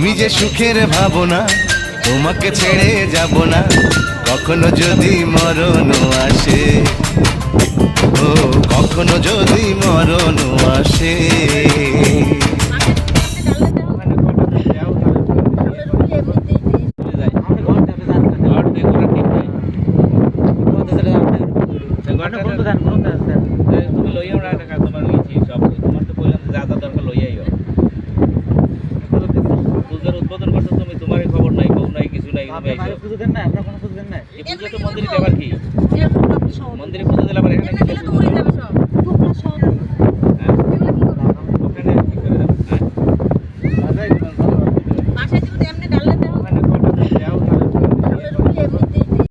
তুমি যে সুখের ভাবনা, তোমাকে ছেড়ে যাব না কখনো যদি মরণ আসে। ও কখনো যদি মরণ আসে। তুমি লইয়াও না টাকা, তোমার লইছি সব, তোমার তো বললাম যা যা দরকার লইয়াইও। পূজার উদ্বোধন করছো তুমি, তোমারই খবর নাই, বউ নাই, কিছু নাই, তুমি আইছো। পুজো দেন না, আপনারা কোনো পুজো দেন না? এই পুজো তো মন্দিরে দেবার কি? মন্দিরে পুজো দিলে আবার এখানে